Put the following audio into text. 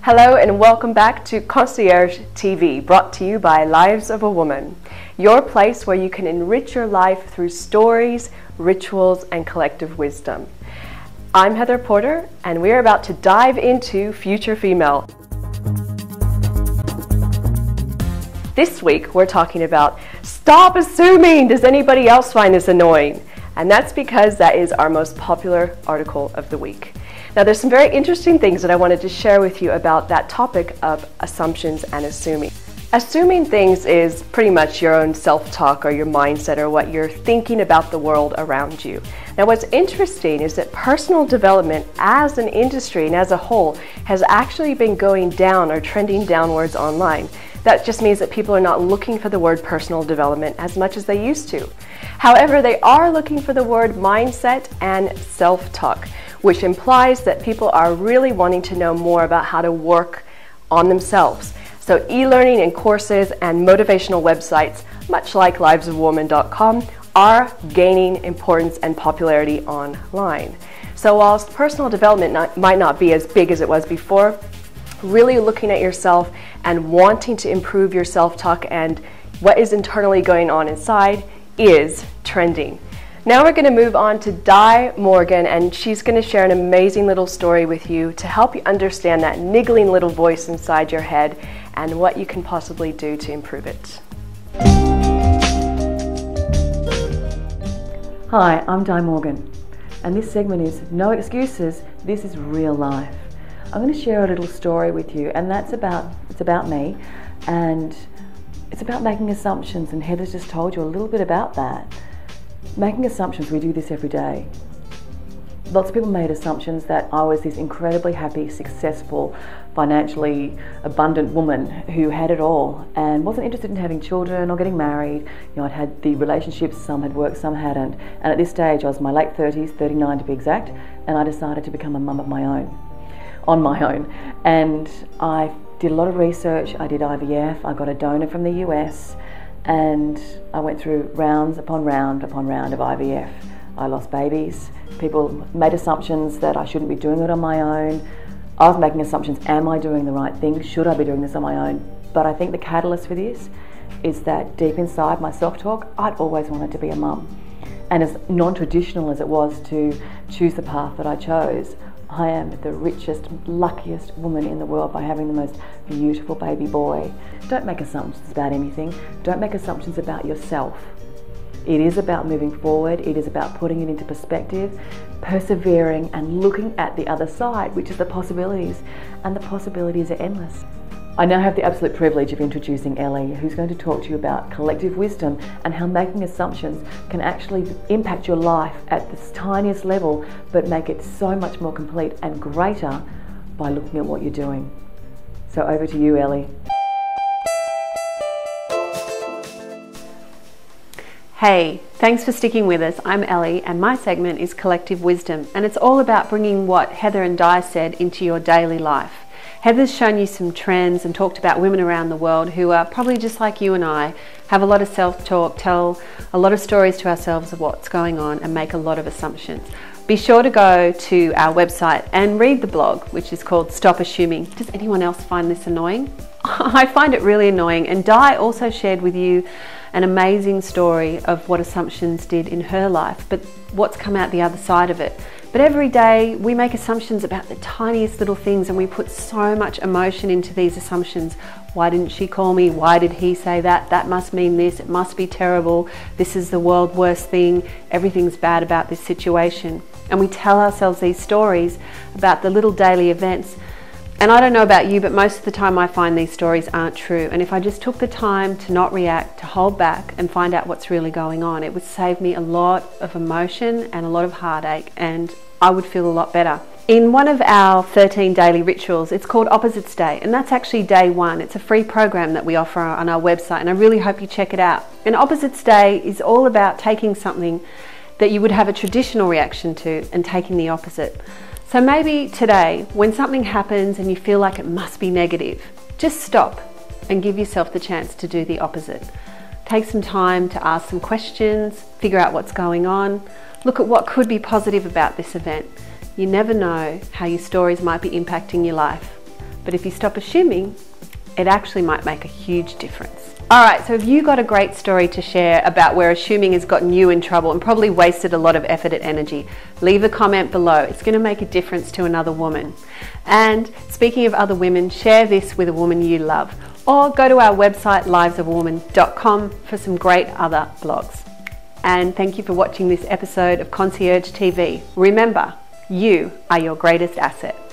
Hello and welcome back to Concierge TV, brought to you by Lives of a Woman, your place where you can enrich your life through stories, rituals, and collective wisdom. I'm Heather Porter, and we're about to dive into Future Female. This week, we're talking about stop assuming. Does anybody else find this annoying? And that's because that is our most popular article of the week. Now, there's some very interesting things that I wanted to share with you about that topic of assumptions and assuming. Assuming things is pretty much your own self-talk or your mindset or what you're thinking about the world around you. Now, what's interesting is that personal development as an industry and as a whole has actually been going down or trending downwards online. That just means that people are not looking for the word personal development as much as they used to. However, they are looking for the word mindset and self-talk, which implies that people are really wanting to know more about how to work on themselves. So e-learning and courses and motivational websites, much like livesofwoman.com, are gaining importance and popularity online. So whilst personal development might not be as big as it was before, really looking at yourself and wanting to improve your self-talk and what is internally going on inside is trending. Now we're going to move on to Di Morgan, and she's going to share an amazing little story with you to help you understand that niggling little voice inside your head and what you can possibly do to improve it. Hi, I'm Di Morgan, and this segment is No Excuses, This is Real Life. I'm going to share a little story with you, and it's about me, and it's about making assumptions, and Heather's just told you a little bit about that. Making assumptions, we do this every day. Lots of people made assumptions that I was this incredibly happy, successful, financially abundant woman who had it all and wasn't interested in having children or getting married. You know, I'd had the relationships, some had worked, some hadn't. And at this stage, I was in my late 30s, 39 to be exact, and I decided to become a mum of my own, on my own. And I did a lot of research. I did IVF, I got a donor from the US, and I went through rounds upon round upon round of IVF. I lost babies. People made assumptions that I shouldn't be doing it on my own. I was making assumptions, am I doing the right thing? Should I be doing this on my own? But I think the catalyst for this is that deep inside my self-talk, I'd always wanted to be a mum. And as non-traditional as it was to choose the path that I chose, I am the richest, luckiest woman in the world by having the most beautiful baby boy. Don't make assumptions about anything. Don't make assumptions about yourself. It is about moving forward. It is about putting it into perspective, persevering and looking at the other side, which is the possibilities. And the possibilities are endless. I now have the absolute privilege of introducing Elli, who's going to talk to you about collective wisdom and how making assumptions can actually impact your life at the tiniest level, but make it so much more complete and greater by looking at what you're doing. So over to you, Elli. Hey, thanks for sticking with us. I'm Elli, and my segment is Collective Wisdom, and it's all about bringing what Heather and Di said into your daily life. Heather's shown you some trends and talked about women around the world who are probably just like you and I, have a lot of self-talk, tell a lot of stories to ourselves of what's going on and make a lot of assumptions. Be sure to go to our website and read the blog, which is called Stop Assuming. Does anyone else find this annoying? I find it really annoying, and Di also shared with you an amazing story of what assumptions did in her life, but what's come out the other side of it. But every day we make assumptions about the tiniest little things, and we put so much emotion into these assumptions. Why didn't she call me? Why did he say that? That must mean this. It must be terrible. This is the world's worst thing. Everything's bad about this situation. And we tell ourselves these stories about the little daily events. And I don't know about you, but most of the time I find these stories aren't true. And if I just took the time to not react, to hold back and find out what's really going on, it would save me a lot of emotion and a lot of heartache, and I would feel a lot better. In one of our 13 daily rituals, it's called Opposites Day, and that's actually day one. It's a free program that we offer on our website, and I really hope you check it out. And Opposites Day is all about taking something that you would have a traditional reaction to and taking the opposite. So maybe today, when something happens and you feel like it must be negative, just stop and give yourself the chance to do the opposite. Take some time to ask some questions, figure out what's going on, look at what could be positive about this event. You never know how your stories might be impacting your life. But if you stop assuming, it actually might make a huge difference. All right, so have you got a great story to share about where assuming has gotten you in trouble and probably wasted a lot of effort and energy? Leave a comment below. It's going to make a difference to another woman. And speaking of other women, share this with a woman you love. Or go to our website, livesofwoman.com, for some great other blogs. And thank you for watching this episode of Concierge TV. Remember, you are your greatest asset.